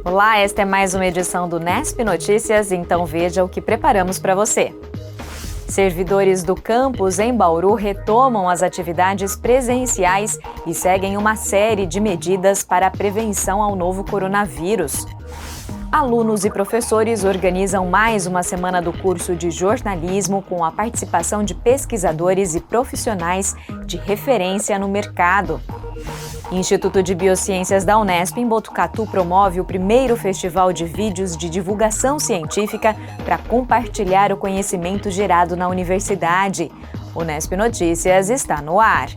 Olá, esta é mais uma edição do Nesp Notícias, então veja o que preparamos para você. Servidores do campus em Bauru retomam as atividades presenciais e seguem uma série de medidas para a prevenção ao novo coronavírus. Alunos e professores organizam mais uma semana do curso de jornalismo com a participação de pesquisadores e profissionais de referência no mercado. Instituto de Biociências da Unesp em Botucatu promove o primeiro festival de vídeos de divulgação científica para compartilhar o conhecimento gerado na universidade. O Unesp Notícias está no ar.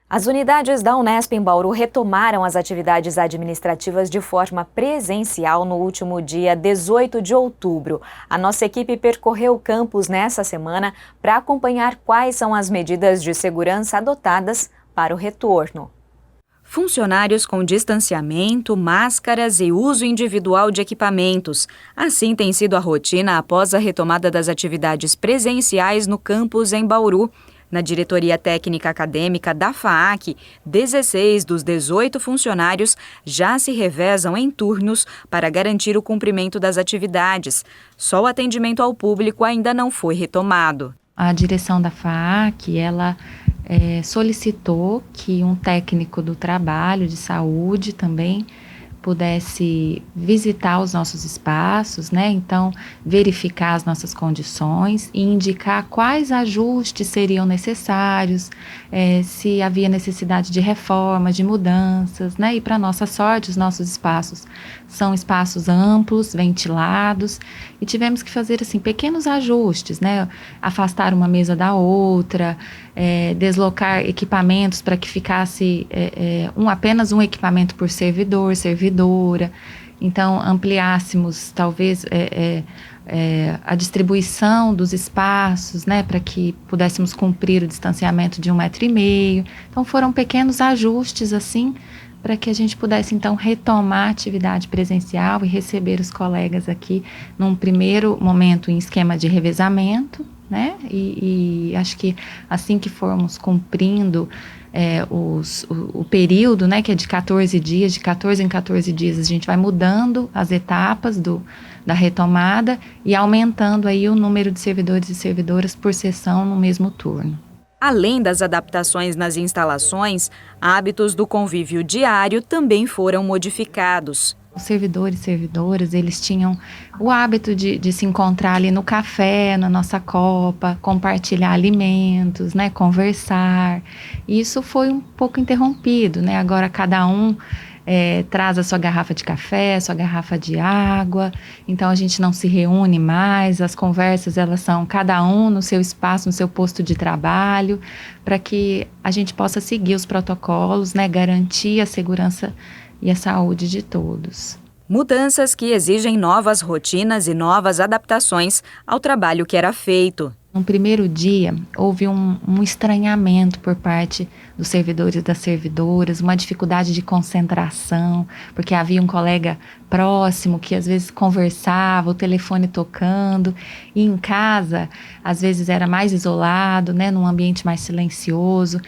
As unidades da Unesp em Bauru retomaram as atividades administrativas de forma presencial no último dia 18 de outubro. A nossa equipe percorreu o campus nessa semana para acompanhar quais são as medidas de segurança adotadas para o retorno. Funcionários com distanciamento, máscaras e uso individual de equipamentos. Assim tem sido a rotina após a retomada das atividades presenciais no campus em Bauru. Na diretoria técnica acadêmica da FAAC, 16 dos 18 funcionários já se revezam em turnos para garantir o cumprimento das atividades. Só o atendimento ao público ainda não foi retomado. A direção da FAAC, ela solicitou que um técnico do trabalho, de saúde também, pudesse visitar os nossos espaços, né? Então, verificar as nossas condições e indicar quais ajustes seriam necessários, se havia necessidade de reformas, de mudanças, né? E para nossa sorte, os nossos espaços são espaços amplos, ventilados, e tivemos que fazer assim pequenos ajustes, né? Afastar uma mesa da outra, deslocar equipamentos para que ficasse apenas um equipamento por servidora. Então, ampliássemos talvez a distribuição dos espaços, né, para que pudéssemos cumprir o distanciamento de 1,5 metro. Então, foram pequenos ajustes assim para que a gente pudesse então retomar a atividade presencial e receber os colegas aqui num primeiro momento em esquema de revezamento, né? E acho que assim que formos cumprindo o período, né, que é de 14 dias, de 14 em 14 dias, a gente vai mudando as etapas da retomada e aumentando aí o número de servidores e servidoras por sessão no mesmo turno. Além das adaptações nas instalações, hábitos do convívio diário também foram modificados. Os servidores e servidoras, eles tinham o hábito de se encontrar ali no café, na nossa copa, compartilhar alimentos, né, conversar. Isso foi um pouco interrompido, né? Agora cada um traz a sua garrafa de café, a sua garrafa de água, então a gente não se reúne mais, as conversas elas são cada um no seu espaço, no seu posto de trabalho, para que a gente possa seguir os protocolos, né, garantir a segurança e a saúde de todos. Mudanças que exigem novas rotinas e novas adaptações ao trabalho que era feito. No primeiro dia, houve um estranhamento por parte dos servidores e das servidoras, uma dificuldade de concentração, porque havia um colega próximo que às vezes conversava, o telefone tocando, e em casa, às vezes era mais isolado, né, num ambiente mais silencioso.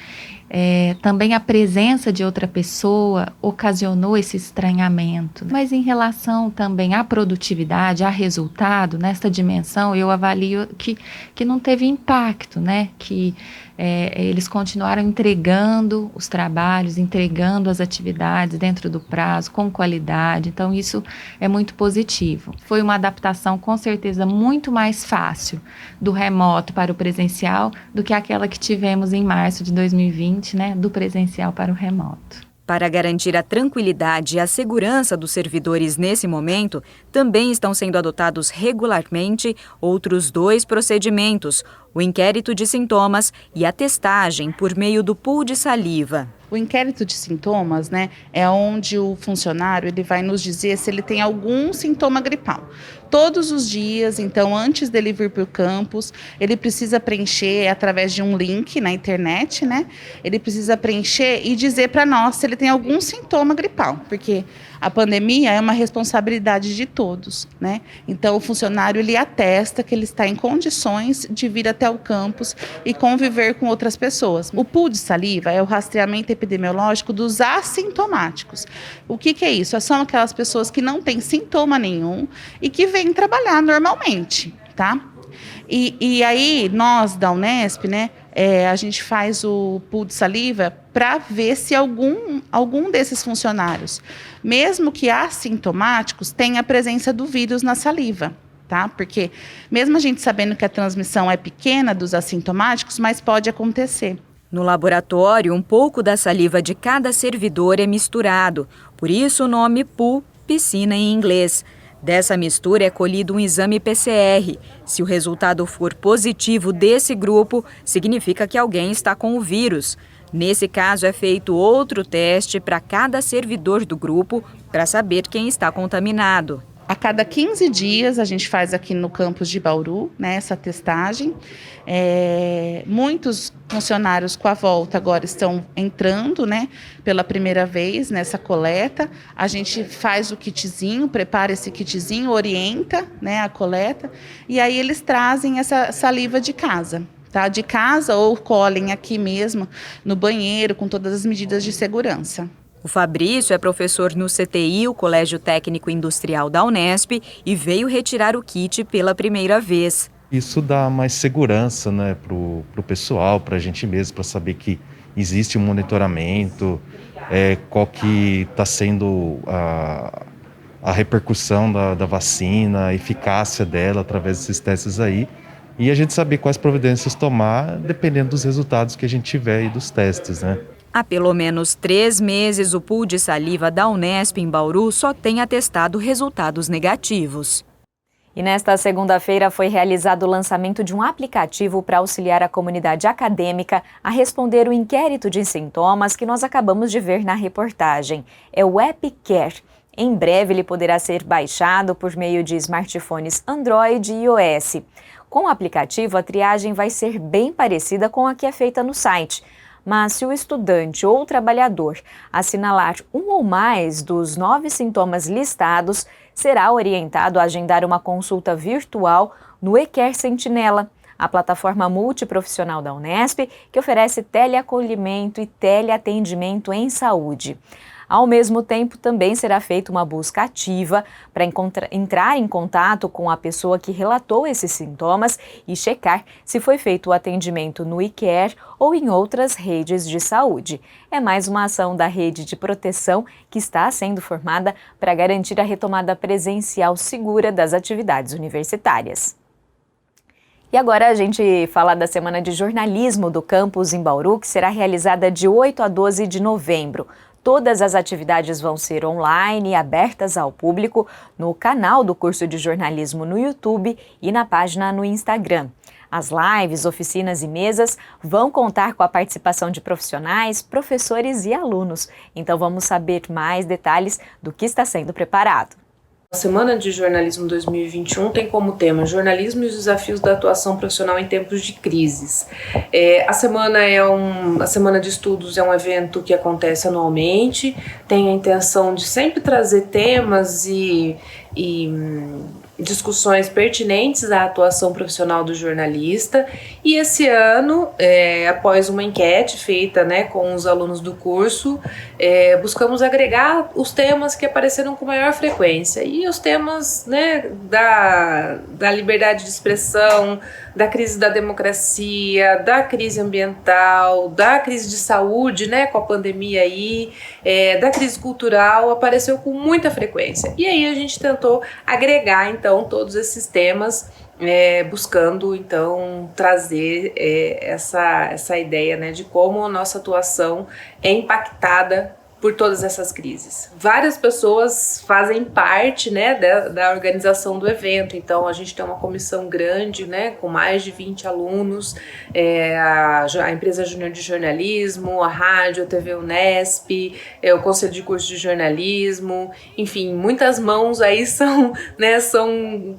Também a presença de outra pessoa ocasionou esse estranhamento. Mas em relação também à produtividade, a resultado, nesta dimensão, eu avalio que não teve impacto, né? Que eles continuaram entregando os trabalhos, entregando as atividades dentro do prazo, com qualidade. Então, isso é muito positivo. Foi uma adaptação, com certeza, muito mais fácil do remoto para o presencial do que aquela que tivemos em março de 2020, né, do presencial para o remoto. Para garantir a tranquilidade e a segurança dos servidores nesse momento, também estão sendo adotados regularmente outros 2 procedimentos: o inquérito de sintomas e a testagem por meio do pool de saliva. O inquérito de sintomas, né, é onde o funcionário ele vai nos dizer se ele tem algum sintoma gripal. Todos os dias, então, antes dele vir para o campus, ele precisa preencher através de um link na internet, né? Ele precisa preencher e dizer para nós se ele tem algum sintoma gripal, porque A pandemia é uma responsabilidade de todos, né? Então, o funcionário, ele atesta que ele está em condições de vir até o campus e conviver com outras pessoas. O pool de saliva é o rastreamento epidemiológico dos assintomáticos. O que é isso? São aquelas pessoas que não têm sintoma nenhum e que vêm trabalhar normalmente, tá? E aí, nós da Unesp, né, a gente faz o pool de saliva para ver se algum desses funcionários, mesmo que assintomáticos, tem a presença do vírus na saliva, tá? Porque mesmo a gente sabendo que a transmissão é pequena dos assintomáticos, mas pode acontecer. No laboratório, um pouco da saliva de cada servidor é misturado, por isso o nome pool, piscina em inglês. Dessa mistura é colhido um exame PCR. Se o resultado for positivo desse grupo, significa que alguém está com o vírus. Nesse caso, é feito outro teste para cada servidor do grupo para saber quem está contaminado. A cada 15 dias, a gente faz aqui no campus de Bauru, né, essa testagem. Muitos funcionários com a volta agora estão entrando, né, pela primeira vez nessa coleta. A gente faz o kitzinho, prepara esse kitzinho, orienta, né, a coleta, e aí eles trazem essa saliva de casa. Tá? De casa ou colhem aqui mesmo, no banheiro, com todas as medidas de segurança. O Fabrício é professor no CTI, o Colégio Técnico Industrial da Unesp, e veio retirar o kit pela primeira vez. Isso dá mais segurança, né, para o pessoal, para a gente mesmo, para saber que existe um monitoramento, qual que está sendo a repercussão da vacina, a eficácia dela através desses testes aí. E a gente saber quais providências tomar, dependendo dos resultados que a gente tiver aí dos testes, né? Há pelo menos 3 meses, o pool de saliva da Unesp em Bauru só tem atestado resultados negativos. E nesta segunda-feira foi realizado o lançamento de um aplicativo para auxiliar a comunidade acadêmica a responder o inquérito de sintomas que nós acabamos de ver na reportagem. É o AppCare. Em breve ele poderá ser baixado por meio de smartphones Android e iOS. Com o aplicativo, a triagem vai ser bem parecida com a que é feita no site. Mas se o estudante ou trabalhador assinalar um ou mais dos 9 sintomas listados, será orientado a agendar uma consulta virtual no eCare Sentinela, a plataforma multiprofissional da Unesp, que oferece teleacolhimento e teleatendimento em saúde. Ao mesmo tempo, também será feita uma busca ativa para entrar em contato com a pessoa que relatou esses sintomas e checar se foi feito o atendimento no eCare ou em outras redes de saúde. É mais uma ação da rede de proteção que está sendo formada para garantir a retomada presencial segura das atividades universitárias. E agora a gente fala da Semana de Jornalismo do campus em Bauru, que será realizada de 8 a 12 de novembro. Todas as atividades vão ser online e abertas ao público no canal do curso de jornalismo no YouTube e na página no Instagram. As lives, oficinas e mesas vão contar com a participação de profissionais, professores e alunos. Então vamos saber mais detalhes do que está sendo preparado. A Semana de Jornalismo 2021 tem como tema jornalismo e os desafios da atuação profissional em tempos de crises. A Semana de Estudos é um evento que acontece anualmente, tem a intenção de sempre trazer temas e discussões pertinentes à atuação profissional do jornalista, e esse ano, após uma enquete feita, né, com os alunos do curso, buscamos agregar os temas que apareceram com maior frequência, e os temas, né, da liberdade de expressão, da crise da democracia, da crise ambiental, da crise de saúde, né, com a pandemia aí, da crise cultural, apareceu com muita frequência. E aí a gente tentou agregar, então, todos esses temas, buscando, então, trazer essa ideia, né, de como a nossa atuação é impactada por todas essas crises. Várias pessoas fazem parte, né, da organização do evento, então a gente tem uma comissão grande, né, com mais de 20 alunos, a empresa Júnior de Jornalismo, a rádio, a TV Unesp, o Conselho de Curso de Jornalismo, enfim, muitas mãos aí são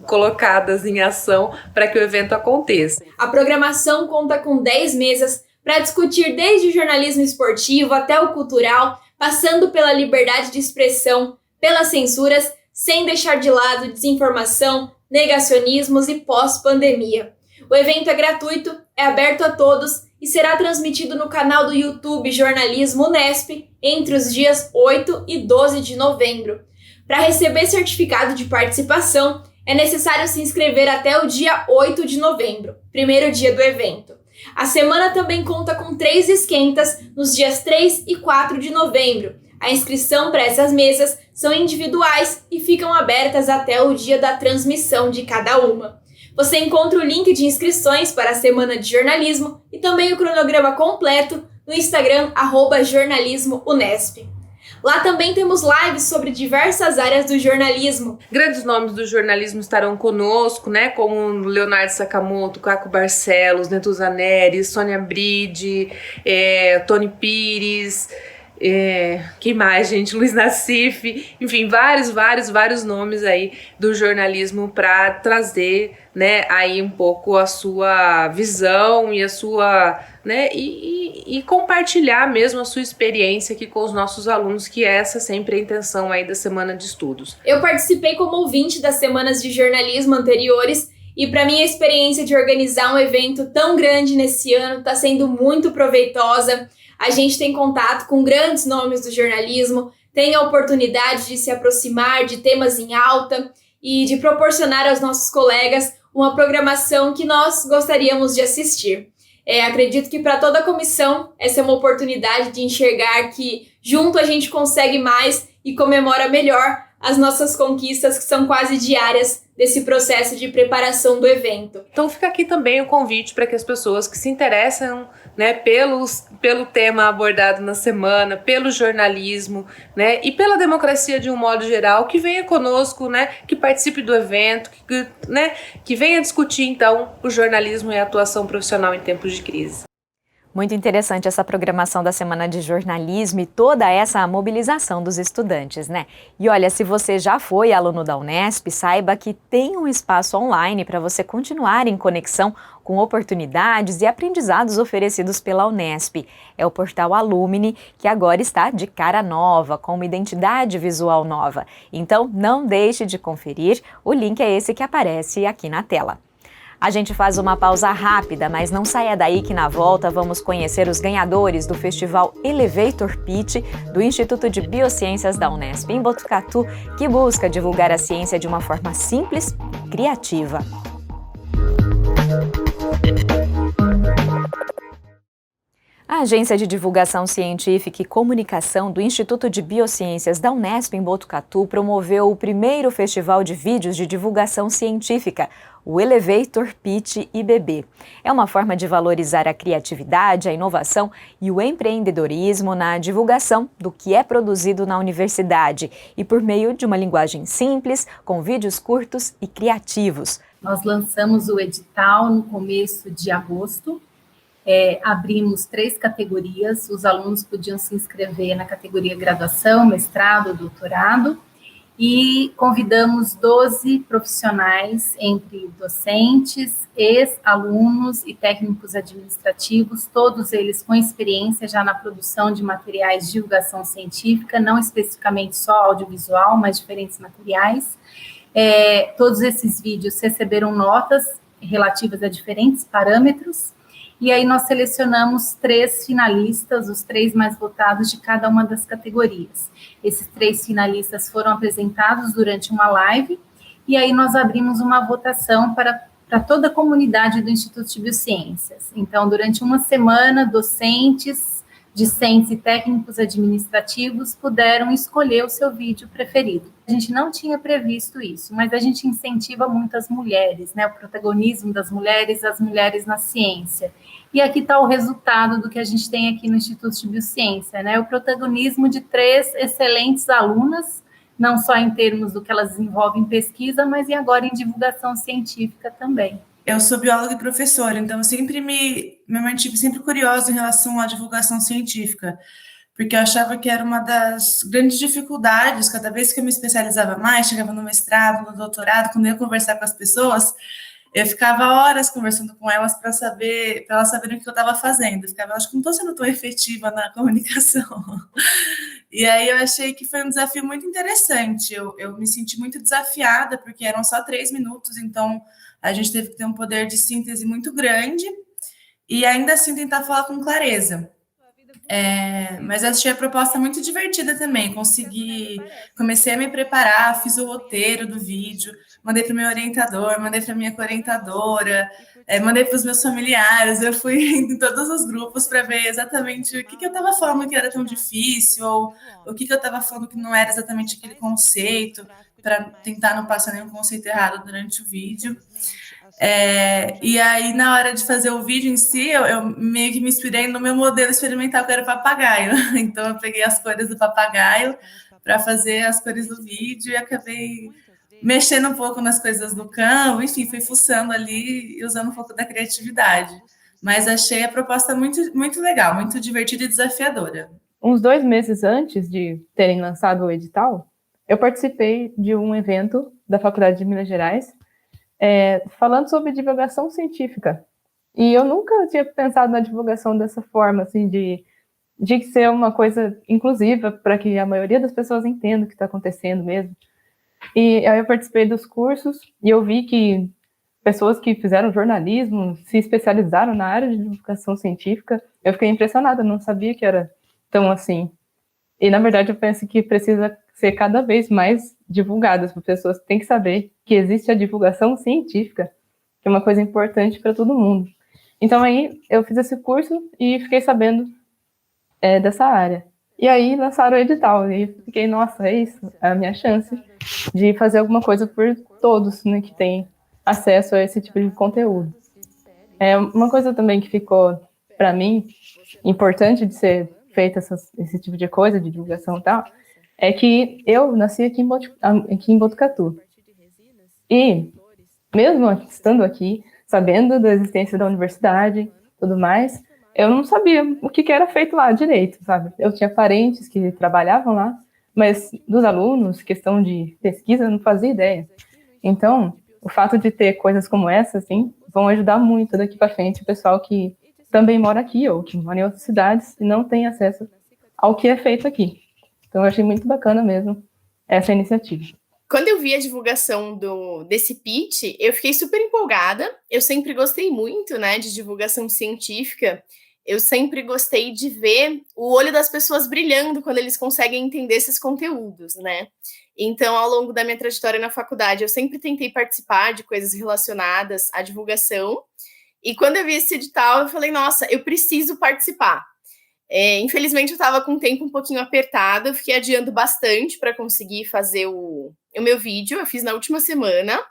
colocadas em ação para que o evento aconteça. A programação conta com 10 mesas para discutir desde o jornalismo esportivo até o cultural, passando pela liberdade de expressão, pelas censuras, sem deixar de lado desinformação, negacionismos e pós-pandemia. O evento é gratuito, é aberto a todos e será transmitido no canal do YouTube Jornalismo Unesp entre os dias 8 e 12 de novembro. Para receber certificado de participação, é necessário se inscrever até o dia 8 de novembro, primeiro dia do evento. A semana também conta com 3 esquentas nos dias 3 e 4 de novembro. A inscrição para essas mesas são individuais e ficam abertas até o dia da transmissão de cada uma. Você encontra o link de inscrições para a Semana de Jornalismo e também o cronograma completo no Instagram @jornalismounesp. Lá também temos lives sobre diversas áreas do jornalismo. Grandes nomes do jornalismo estarão conosco, né? Como Leonardo Sakamoto, Caco Barcelos, Netuza Neres, Sônia Bride, Tony Pires... quem mais, gente? Luiz Nassif, enfim, vários nomes aí do jornalismo para trazer, né, aí um pouco a sua visão e a sua, né, e compartilhar mesmo a sua experiência aqui com os nossos alunos, que essa sempre é a intenção aí da semana de estudos. Eu participei como ouvinte das semanas de jornalismo anteriores e para mim a experiência de organizar um evento tão grande nesse ano está sendo muito proveitosa. A gente tem contato com grandes nomes do jornalismo, tem a oportunidade de se aproximar de temas em alta e de proporcionar aos nossos colegas uma programação que nós gostaríamos de assistir. Acredito que para toda a comissão essa é uma oportunidade de enxergar que junto a gente consegue mais e comemora melhor as nossas conquistas, que são quase diárias desse processo de preparação do evento. Então fica aqui também o convite para que as pessoas que se interessam, né, pelo tema abordado na semana, pelo jornalismo, né, e pela democracia de um modo geral, que venha conosco, né, que participe do evento, que venha discutir então o jornalismo e a atuação profissional em tempos de crise. Muito interessante essa programação da Semana de Jornalismo e toda essa mobilização dos estudantes, né? E olha, se você já foi aluno da Unesp, saiba que tem um espaço online para você continuar em conexão com oportunidades e aprendizados oferecidos pela Unesp. É o portal Alumni, que agora está de cara nova, com uma identidade visual nova. Então, não deixe de conferir, o link é esse que aparece aqui na tela. A gente faz uma pausa rápida, mas não saia daí que na volta vamos conhecer os ganhadores do Festival Elevator Pitch do Instituto de Biociências da Unesp em Botucatu, que busca divulgar a ciência de uma forma simples e criativa. A Agência de Divulgação Científica e Comunicação do Instituto de Biociências da Unesp em Botucatu promoveu o primeiro festival de vídeos de divulgação científica, o Elevator Pitch IBB. É uma forma de valorizar a criatividade, a inovação e o empreendedorismo na divulgação do que é produzido na universidade e por meio de uma linguagem simples, com vídeos curtos e criativos. Nós lançamos o edital no começo de agosto. Abrimos 3 categorias, os alunos podiam se inscrever na categoria graduação, mestrado, doutorado, e convidamos 12 profissionais, entre docentes, ex-alunos e técnicos administrativos, todos eles com experiência já na produção de materiais de divulgação científica, não especificamente só audiovisual, mas diferentes materiais. Todos esses vídeos receberam notas relativas a diferentes parâmetros, e aí nós selecionamos 3 finalistas, os 3 mais votados de cada uma das categorias. Esses 3 finalistas foram apresentados durante uma live, e aí nós abrimos uma votação para toda a comunidade do Instituto de Biociências. Então, durante uma semana, docentes, discentes e técnicos administrativos puderam escolher o seu vídeo preferido. A gente não tinha previsto isso, mas a gente incentiva muito as mulheres, né? O protagonismo das mulheres, as mulheres na ciência. E aqui está o resultado do que a gente tem aqui no Instituto de Biociência, né? O protagonismo de 3 excelentes alunas, não só em termos do que elas desenvolvem em pesquisa, mas agora em divulgação científica também. Eu sou bióloga e professora, então eu sempre me mantive sempre curiosa em relação à divulgação científica, porque eu achava que era uma das grandes dificuldades, cada vez que eu me especializava mais, chegava no mestrado, no doutorado, quando eu ia conversar com as pessoas, eu ficava horas conversando com elas para elas saberem o que eu estava fazendo. Eu ficava, acho que não estou sendo tão efetiva na comunicação. E aí eu achei que foi um desafio muito interessante. Eu me senti muito desafiada, porque eram só 3 minutos, então a gente teve que ter um poder de síntese muito grande e ainda assim tentar falar com clareza. Mas eu achei a proposta muito divertida também. Comecei a me preparar, fiz o roteiro do vídeo, mandei para o meu orientador, mandei para a minha co-orientadora, mandei para os meus familiares. Eu fui em todos os grupos para ver exatamente o que eu estava falando que era tão difícil, ou o que eu estava falando que não era exatamente aquele conceito, para tentar não passar nenhum conceito errado durante o vídeo. E aí, na hora de fazer o vídeo em si, eu meio que me inspirei no meu modelo experimental, que era o papagaio. Então, eu peguei as cores do papagaio para fazer as cores do vídeo e acabei mexendo um pouco nas coisas do campo. Enfim, fui fuçando ali e usando um pouco da criatividade. Mas achei a proposta muito, muito legal, muito divertida e desafiadora. Uns 2 meses antes de terem lançado o edital, eu participei de um evento da Faculdade de Minas Gerais, falando sobre divulgação científica. E eu nunca tinha pensado na divulgação dessa forma, assim, de ser uma coisa inclusiva, para que a maioria das pessoas entenda o que está acontecendo mesmo. E aí eu participei dos cursos e eu vi que pessoas que fizeram jornalismo se especializaram na área de divulgação científica. Eu fiquei impressionada, não sabia que era tão assim. E, na verdade, eu penso que precisa ser cada vez mais divulgado. As pessoas têm que saber que existe a divulgação científica, que é uma coisa importante para todo mundo. Então, aí, eu fiz esse curso e fiquei sabendo dessa área. E aí, lançaram o edital. E fiquei, nossa, é isso, é a minha chance de fazer alguma coisa por todos, né, que têm acesso a esse tipo de conteúdo. Uma coisa também que ficou, para mim, importante de ser feita esse tipo de coisa, de divulgação e tal, é que eu nasci aqui em Botucatu. E, mesmo estando aqui, sabendo da existência da universidade e tudo mais, eu não sabia o que era feito lá direito, sabe? Eu tinha parentes que trabalhavam lá, mas dos alunos, questão de pesquisa, eu não fazia ideia. Então, o fato de ter coisas como essa, assim, vão ajudar muito daqui para frente o pessoal que também mora aqui ou que mora em outras cidades e não tem acesso ao que é feito aqui. Então, eu achei muito bacana mesmo essa iniciativa. Quando eu vi a divulgação desse pitch, eu fiquei super empolgada. Eu sempre gostei muito, né, de divulgação científica. Eu sempre gostei de ver o olho das pessoas brilhando quando eles conseguem entender esses conteúdos, né? Então, ao longo da minha trajetória na faculdade, eu sempre tentei participar de coisas relacionadas à divulgação. E quando eu vi esse edital, eu falei, nossa, eu preciso participar. Infelizmente, eu estava com o tempo um pouquinho apertado, eu fiquei adiando bastante para conseguir fazer o meu vídeo. Eu fiz na última semana,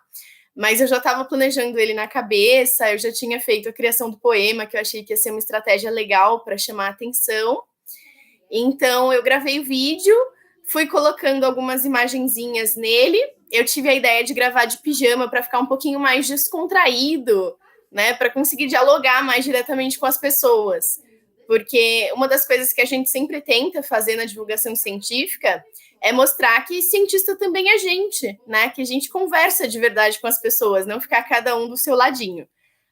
mas eu já estava planejando ele na cabeça, eu já tinha feito a criação do poema, que eu achei que ia ser uma estratégia legal para chamar a atenção. Então, eu gravei o vídeo, fui colocando algumas imagenzinhas nele. Eu tive a ideia de gravar de pijama para ficar um pouquinho mais descontraído, né, para conseguir dialogar mais diretamente com as pessoas. Porque uma das coisas que a gente sempre tenta fazer na divulgação científica é mostrar que cientista também é gente, né? Que a gente conversa de verdade com as pessoas, não ficar cada um do seu ladinho.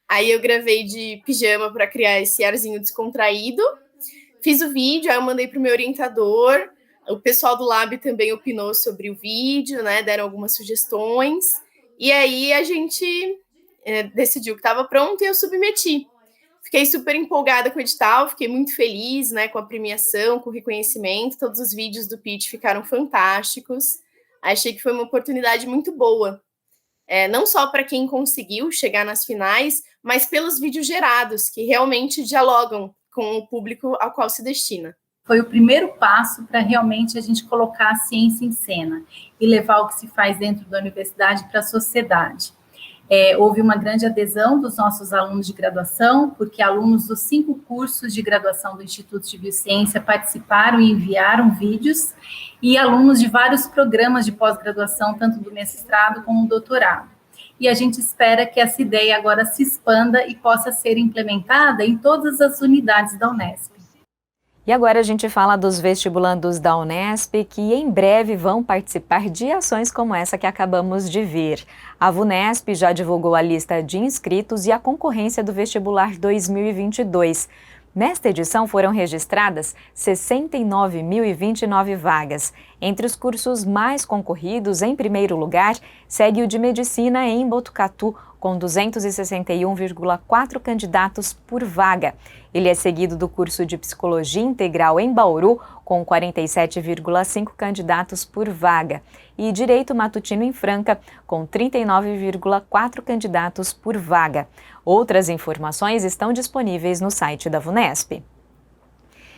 Aí eu gravei de pijama para criar esse arzinho descontraído, fiz o vídeo, aí eu mandei para o meu orientador, o pessoal do Lab também opinou sobre o vídeo, né? Deram algumas sugestões, e aí a gente decidiu que estava pronto e eu submeti. Fiquei super empolgada com o edital, fiquei muito feliz, né, com a premiação, com o reconhecimento. Todos os vídeos do pitch ficaram fantásticos. Achei que foi uma oportunidade muito boa. Não só para quem conseguiu chegar nas finais, mas pelos vídeos gerados, que realmente dialogam com o público ao qual se destina. Foi o primeiro passo para realmente a gente colocar a ciência em cena e levar o que se faz dentro da universidade para a sociedade. Houve uma grande adesão dos nossos alunos de graduação, porque alunos dos 5 cursos de graduação do Instituto de Biociência participaram e enviaram vídeos, e alunos de vários programas de pós-graduação, tanto do mestrado como do doutorado. E a gente espera que essa ideia agora se expanda e possa ser implementada em todas as unidades da Unesp. E agora a gente fala dos vestibulandos da Unesp, que em breve vão participar de ações como essa que acabamos de ver. A VUNESP já divulgou a lista de inscritos e a concorrência do vestibular 2022. Nesta edição foram registradas 69.029 vagas. Entre os cursos mais concorridos, em primeiro lugar, segue o de Medicina em Botucatu, com 261,4 candidatos por vaga. Ele é seguido do curso de Psicologia Integral em Bauru, com 47,5 candidatos por vaga. E Direito Matutino em Franca, com 39,4 candidatos por vaga. Outras informações estão disponíveis no site da VUNESP.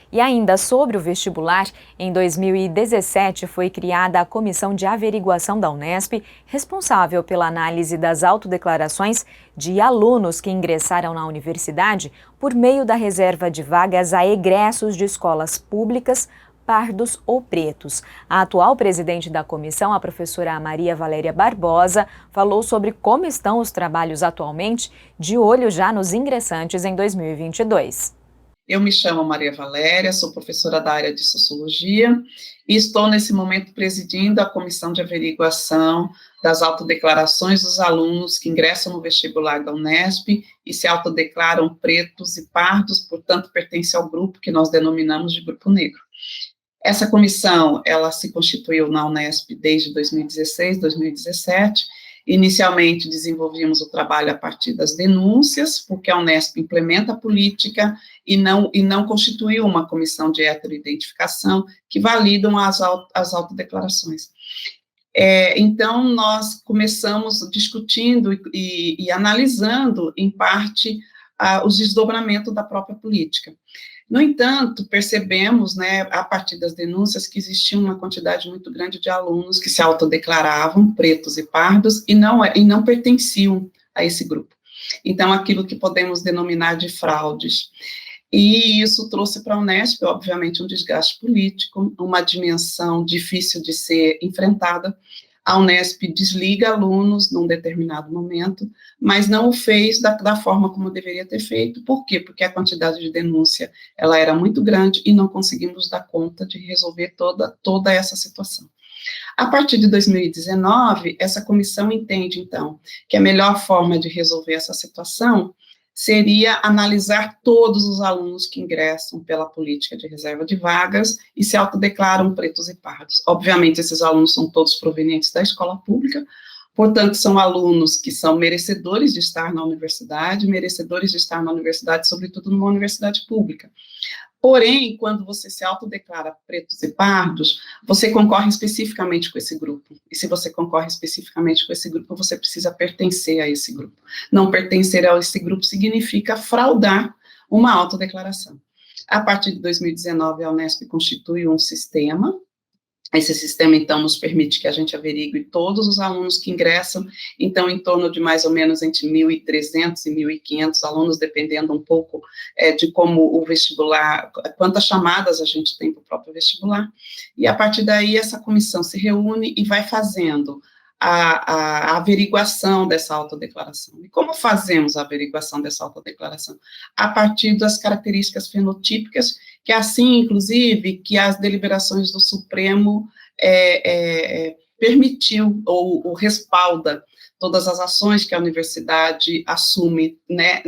E ainda sobre o vestibular, em 2017 foi criada a Comissão de Averiguação da Unesp, responsável pela análise das autodeclarações de alunos que ingressaram na universidade por meio da reserva de vagas a egressos de escolas públicas, pardos ou pretos. A atual presidente da comissão, a professora Maria Valéria Barbosa, falou sobre como estão os trabalhos atualmente, de olho já nos ingressantes em 2022. Eu me chamo Maria Valéria, sou professora da área de Sociologia e estou, nesse momento, presidindo a Comissão de Averiguação das Autodeclarações dos alunos que ingressam no vestibular da Unesp e se autodeclaram pretos e pardos, portanto, pertencem ao grupo que nós denominamos de Grupo Negro. Essa comissão, ela se constituiu na Unesp desde 2016, 2017. Inicialmente, desenvolvíamos o trabalho a partir das denúncias, porque a Unesp implementa a política e não constituiu uma comissão de heteroidentificação que validam as autodeclarações. Então, nós começamos discutindo e analisando, em parte, os desdobramentos da própria política. No entanto, percebemos, né, a partir das denúncias, que existia uma quantidade muito grande de alunos que se autodeclaravam pretos e pardos e não pertenciam a esse grupo. Então, aquilo que podemos denominar de fraudes. E isso trouxe para a Unesp, obviamente, um desgaste político, uma dimensão difícil de ser enfrentada. A Unesp desliga alunos num determinado momento, mas não o fez da forma como deveria ter feito. Por quê? Porque a quantidade de denúncia ela era muito grande e não conseguimos dar conta de resolver toda essa situação. A partir de 2019, essa comissão entende, então, que a melhor forma de resolver essa situação seria analisar todos os alunos que ingressam pela política de reserva de vagas e se autodeclaram pretos e pardos. Obviamente, esses alunos são todos provenientes da escola pública, portanto, são alunos que são merecedores de estar na universidade, sobretudo numa universidade pública. Porém, quando você se autodeclara pretos e pardos, você concorre especificamente com esse grupo. E se você concorre especificamente com esse grupo, você precisa pertencer a esse grupo. Não pertencer a esse grupo significa fraudar uma autodeclaração. A partir de 2019, a Unesp constitui um sistema. Esse sistema, então, nos permite que a gente averigue todos os alunos que ingressam, então, em torno de mais ou menos entre 1.300 e 1.500 alunos, dependendo um pouco de como o vestibular, quantas chamadas a gente tem para o próprio vestibular, e a partir daí essa comissão se reúne e vai fazendo a averiguação dessa autodeclaração. E como fazemos a averiguação dessa autodeclaração? A partir das características fenotípicas, que assim, inclusive, que as deliberações do Supremo permitiu ou respalda todas as ações que a universidade assume, né,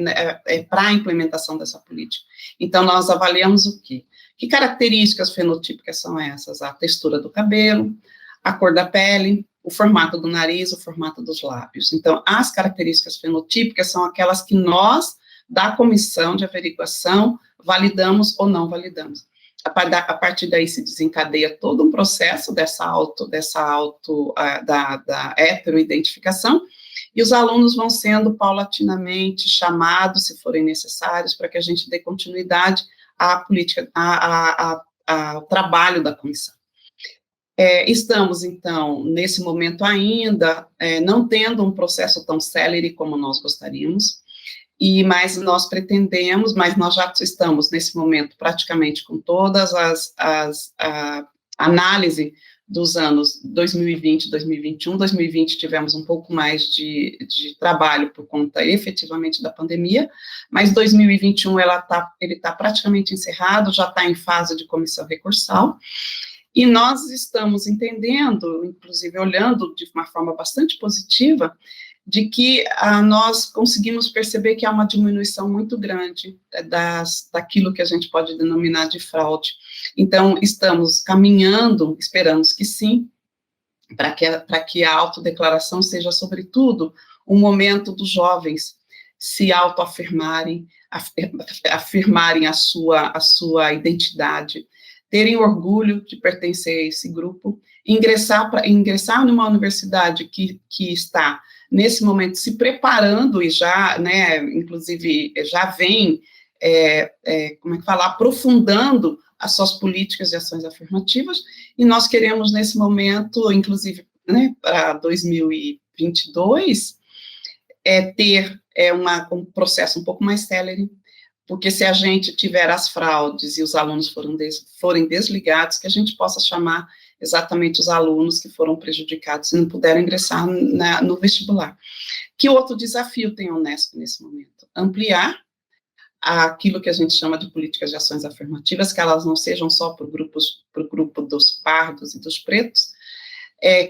para a implementação dessa política. Então, nós avaliamos o quê? Que características fenotípicas são essas? A textura do cabelo, a cor da pele, o formato do nariz, o formato dos lábios. Então, as características fenotípicas são aquelas que nós, da comissão de averiguação, validamos ou não validamos. A partir daí se desencadeia todo um processo da heteroidentificação, e os alunos vão sendo paulatinamente chamados, se forem necessários, para que a gente dê continuidade à política, ao trabalho da comissão. Estamos, então, nesse momento ainda, não tendo um processo tão célere como nós gostaríamos, mas nós pretendemos, mas nós já estamos, nesse momento, praticamente com todas a análise dos anos 2020, 2021, 2020 tivemos um pouco mais de trabalho por conta, efetivamente, da pandemia, mas 2021 ele está praticamente encerrado, já está em fase de comissão recursal, e nós estamos entendendo, inclusive olhando de uma forma bastante positiva, de que nós conseguimos perceber que há uma diminuição muito grande daquilo que a gente pode denominar de fraude. Então, estamos caminhando, esperamos que sim, para que a autodeclaração seja, sobretudo, um momento dos jovens se autoafirmarem, afirmarem a sua identidade, terem orgulho de pertencer a esse grupo, ingressar numa universidade que está, nesse momento, se preparando e já, né, inclusive, já vem, aprofundando as suas políticas de ações afirmativas, e nós queremos, nesse momento, inclusive, né, para 2022, ter um processo um pouco mais célere, porque se a gente tiver as fraudes e os alunos forem desligados, que a gente possa chamar exatamente os alunos que foram prejudicados e não puderam ingressar no vestibular. Que outro desafio tem a Unesp nesse momento? Ampliar aquilo que a gente chama de políticas de ações afirmativas, que elas não sejam só para o grupo dos pardos e dos pretos,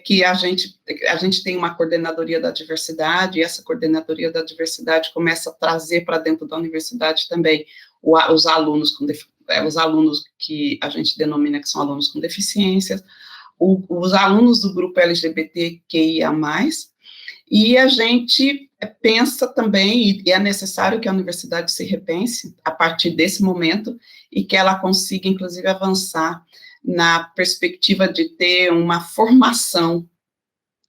que a gente tem uma coordenadoria da diversidade, e essa coordenadoria da diversidade começa a trazer para dentro da universidade também os alunos que a gente denomina que são alunos com deficiências, os alunos do grupo LGBTQIA+, e a gente pensa também, e é necessário que a universidade se repense a partir desse momento, e que ela consiga, inclusive, avançar na perspectiva de ter uma formação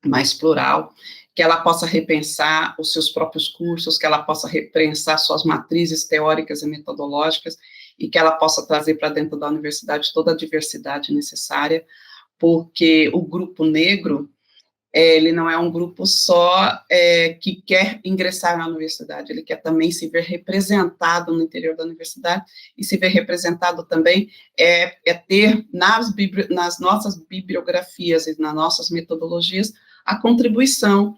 mais plural, que ela possa repensar os seus próprios cursos, que ela possa repensar suas matrizes teóricas e metodológicas, e que ela possa trazer para dentro da universidade toda a diversidade necessária, porque o grupo negro, ele não é um grupo só que quer ingressar na universidade, ele quer também se ver representado no interior da universidade, e se ver representado também ter nas nossas bibliografias e nas nossas metodologias a contribuição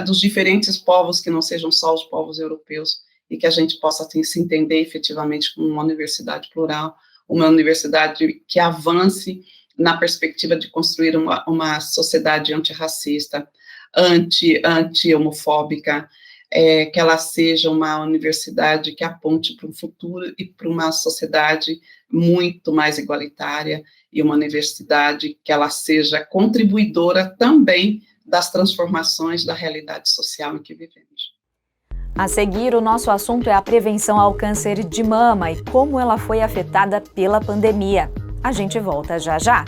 dos diferentes povos, que não sejam só os povos europeus, e que a gente possa se entender efetivamente como uma universidade plural, uma universidade que avance na perspectiva de construir uma sociedade antirracista, anti-homofóbica, que ela seja uma universidade que aponte para um futuro e para uma sociedade muito mais igualitária, e uma universidade que ela seja contribuidora também das transformações da realidade social em que vivemos. A seguir, o nosso assunto é a prevenção ao câncer de mama e como ela foi afetada pela pandemia. A gente volta já já.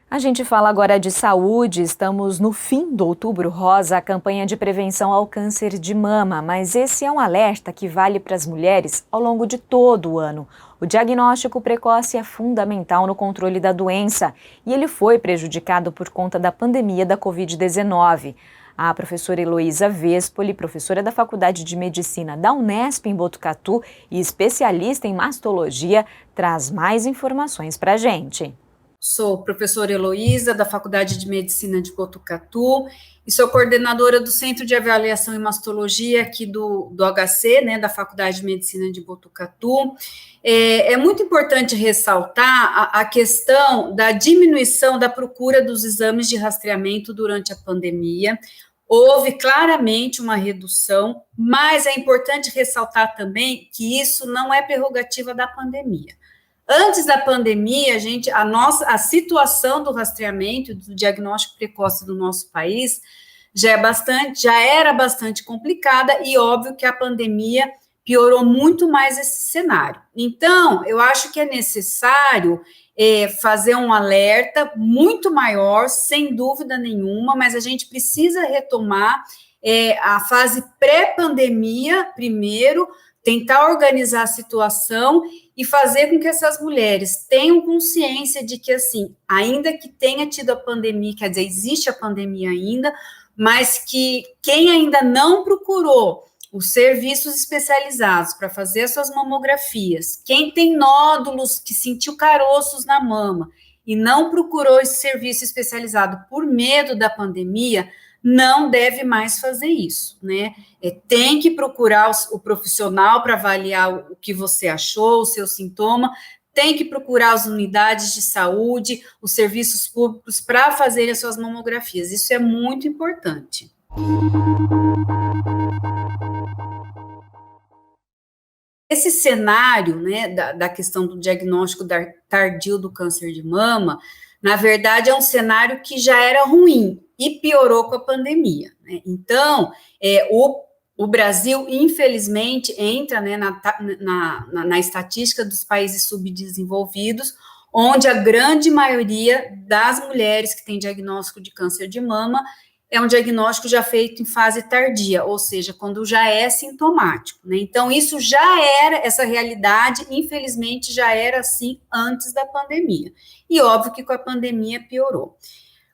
A gente fala agora de saúde. Estamos no fim do Outubro Rosa, a campanha de prevenção ao câncer de mama, mas esse é um alerta que vale para as mulheres ao longo de todo o ano. O diagnóstico precoce é fundamental no controle da doença e ele foi prejudicado por conta da pandemia da Covid-19. A professora Heloísa Vespoli, professora da Faculdade de Medicina da Unesp em Botucatu e especialista em mastologia, traz mais informações para a gente. Sou professora Heloísa, da Faculdade de Medicina de Botucatu, e sou coordenadora do Centro de Avaliação em Mastologia aqui do HC, né, da Faculdade de Medicina de Botucatu. É muito importante ressaltar a questão da diminuição da procura dos exames de rastreamento durante a pandemia. Houve claramente uma redução, mas é importante ressaltar também que isso não é prerrogativa da pandemia. Antes da pandemia, a situação do rastreamento, do diagnóstico precoce do nosso país já era bastante complicada, e óbvio que a pandemia piorou muito mais esse cenário. Então, eu acho que é necessário fazer um alerta muito maior, sem dúvida nenhuma, mas a gente precisa retomar a fase pré-pandemia primeiro, tentar organizar a situação e fazer com que essas mulheres tenham consciência de que, assim, ainda que tenha tido a pandemia, quer dizer, existe a pandemia ainda, mas que quem ainda não procurou os serviços especializados para fazer as suas mamografias, quem tem nódulos, que sentiu caroços na mama e não procurou esse serviço especializado por medo da pandemia, não deve mais fazer isso, né? Tem que procurar o profissional para avaliar o que você achou, o seu sintoma, tem que procurar as unidades de saúde, os serviços públicos para fazerem as suas mamografias. Isso é muito importante. Esse cenário, né, da questão do diagnóstico tardio do câncer de mama, na verdade, é um cenário que já era ruim e piorou com a pandemia, né? Então, o Brasil, infelizmente, entra, né, na estatística dos países subdesenvolvidos, onde a grande maioria das mulheres que têm diagnóstico de câncer de mama é um diagnóstico já feito em fase tardia, ou seja, quando já é sintomático, né? Então, isso já era, essa realidade, infelizmente, já era assim antes da pandemia. E óbvio que com a pandemia piorou.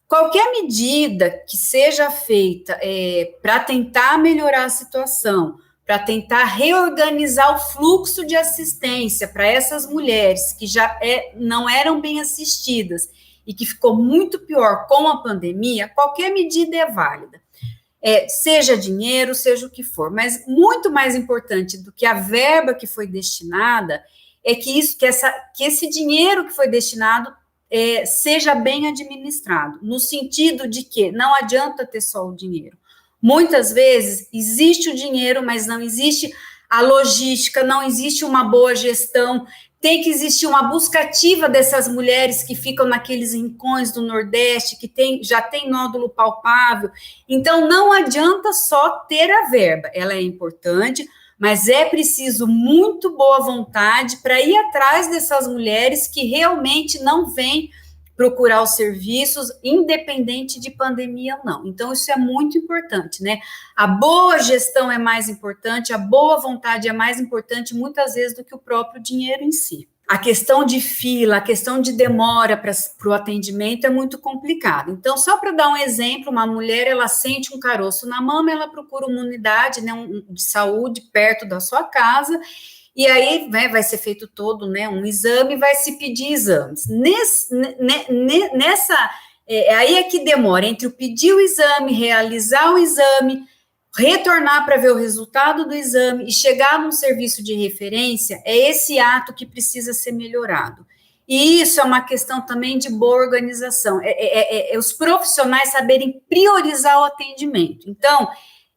Qualquer medida que seja feita para tentar melhorar a situação, para tentar reorganizar o fluxo de assistência para essas mulheres que já não eram bem assistidas e que ficou muito pior com a pandemia, qualquer medida é válida. Seja dinheiro, seja o que for, mas muito mais importante do que a verba que foi destinada é que esse dinheiro que foi destinado seja bem administrado, no sentido de que não adianta ter só o dinheiro. Muitas vezes existe o dinheiro, mas não existe a logística, não existe uma boa gestão. Tem que existir uma busca ativa dessas mulheres que ficam naqueles rincões do Nordeste, que já tem nódulo palpável. Então, não adianta só ter a verba, ela é importante, mas é preciso muito boa vontade para ir atrás dessas mulheres que realmente não vêm procurar os serviços, independente de pandemia ou não. Então, isso é muito importante, né? A boa gestão é mais importante, a boa vontade é mais importante, muitas vezes, do que o próprio dinheiro em si. A questão de fila, a questão de demora para o atendimento é muito complicado. Então, só para dar um exemplo, uma mulher, ela sente um caroço na mama, ela procura uma unidade, né, de saúde perto da sua casa, e aí, né, vai ser feito todo, né, um exame, vai se pedir exames. Aí é que demora entre o pedir o exame, realizar o exame, retornar para ver o resultado do exame e chegar num serviço de referência, é esse ato que precisa ser melhorado. E isso é uma questão também de boa organização, os profissionais saberem priorizar o atendimento. Então,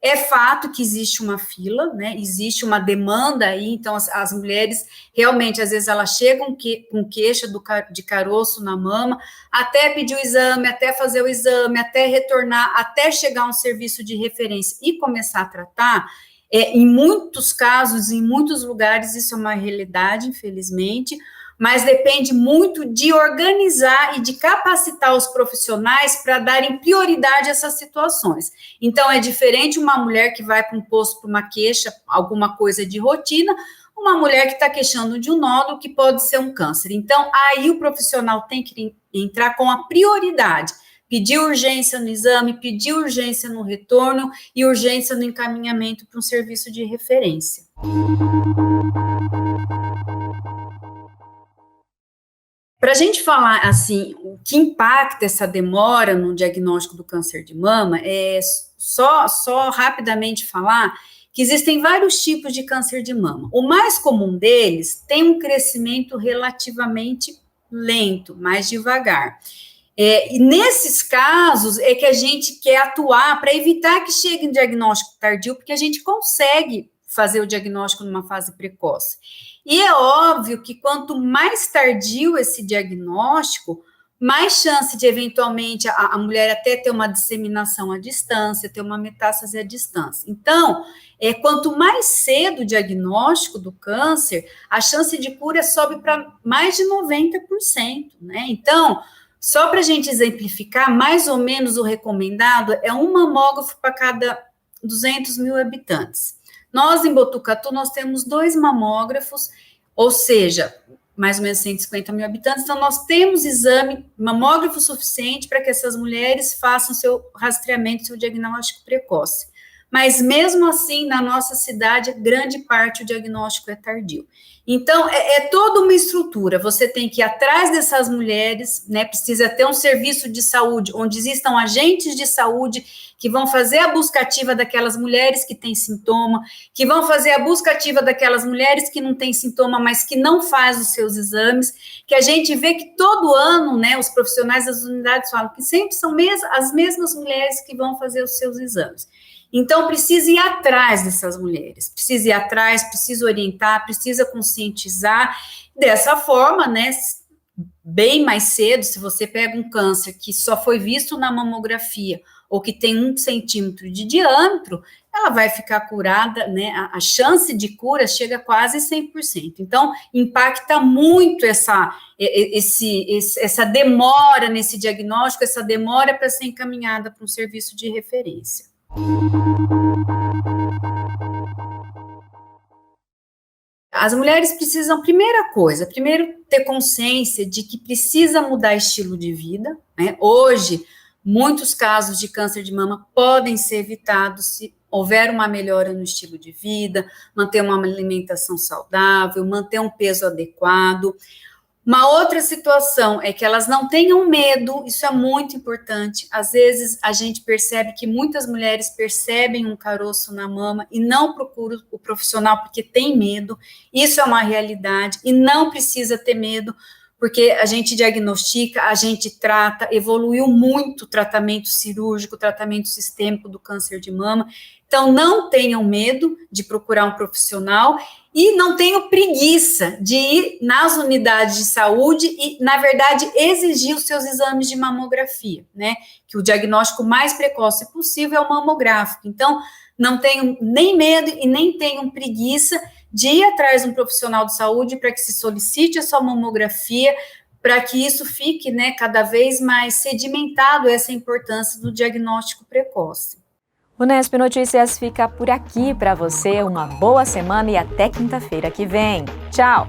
é fato que existe uma fila, né, existe uma demanda aí, então as mulheres, realmente, às vezes elas chegam com queixa de caroço na mama, até pedir o exame, até fazer o exame, até retornar, até chegar a um serviço de referência e começar a tratar. Em muitos casos, em muitos lugares, isso é uma realidade, infelizmente, mas depende muito de organizar e de capacitar os profissionais para darem prioridade a essas situações. Então, é diferente uma mulher que vai para um posto por uma queixa, alguma coisa de rotina, uma mulher que está queixando de um nódulo que pode ser um câncer. Então, aí o profissional tem que entrar com a prioridade, pedir urgência no exame, pedir urgência no retorno e urgência no encaminhamento para um serviço de referência. Para a gente falar, assim, o que impacta essa demora no diagnóstico do câncer de mama, só rapidamente falar que existem vários tipos de câncer de mama. O mais comum deles tem um crescimento relativamente lento, mais devagar. E nesses casos é que a gente quer atuar para evitar que chegue um diagnóstico tardio, porque a gente consegue fazer o diagnóstico numa fase precoce. E é óbvio que quanto mais tardio esse diagnóstico, mais chance de, eventualmente, a mulher até ter uma disseminação à distância, ter uma metástase à distância. Então, quanto mais cedo o diagnóstico do câncer, a chance de cura sobe para mais de 90%, né? Então, só para a gente exemplificar, mais ou menos o recomendado é um mamógrafo para cada 200 mil habitantes. Nós, em Botucatu, nós temos 2 mamógrafos, ou seja, mais ou menos 150 mil habitantes, então nós temos mamógrafo suficiente para que essas mulheres façam seu rastreamento, seu diagnóstico precoce. Mas mesmo assim, na nossa cidade, grande parte do diagnóstico é tardio. Então, é toda uma estrutura, você tem que ir atrás dessas mulheres, né, precisa ter um serviço de saúde, onde existam agentes de saúde que vão fazer a busca ativa daquelas mulheres que têm sintoma, que vão fazer a busca ativa daquelas mulheres que não têm sintoma, mas que não faz os seus exames, que a gente vê que todo ano, né, os profissionais das unidades falam que sempre são as mesmas mulheres que vão fazer os seus exames. Então, precisa ir atrás dessas mulheres, precisa ir atrás, precisa orientar, precisa conscientizar. Dessa forma, né, bem mais cedo, se você pega um câncer que só foi visto na mamografia ou que tem 1 centímetro de diâmetro, ela vai ficar curada, né, a chance de cura chega a quase 100%. Então, impacta muito essa demora nesse diagnóstico, essa demora para ser encaminhada para um serviço de referência. As mulheres precisam, primeiro ter consciência de que precisa mudar estilo de vida, né? Hoje, muitos casos de câncer de mama podem ser evitados se houver uma melhora no estilo de vida, manter uma alimentação saudável, manter um peso adequado. Uma outra situação é que elas não tenham medo, isso é muito importante. Às vezes a gente percebe que muitas mulheres percebem um caroço na mama e não procuram o profissional porque tem medo. Isso é uma realidade e não precisa ter medo, porque a gente diagnostica, a gente trata, evoluiu muito o tratamento cirúrgico, o tratamento sistêmico do câncer de mama. Então, não tenham medo de procurar um profissional e não tenham preguiça de ir nas unidades de saúde e, na verdade, exigir os seus exames de mamografia, né? Que o diagnóstico mais precoce possível é o mamográfico. Então, não tenham nem medo e nem tenham preguiça de ir atrás de um profissional de saúde para que se solicite a sua mamografia, para que isso fique, né, cada vez mais sedimentado, essa importância do diagnóstico precoce. O Unesp Notícias fica por aqui para você. Uma boa semana e até quinta-feira que vem. Tchau!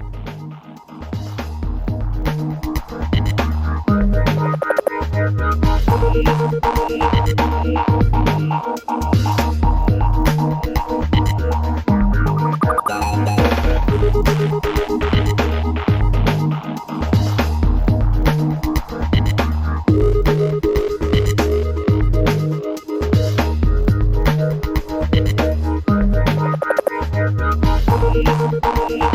We'll be right back.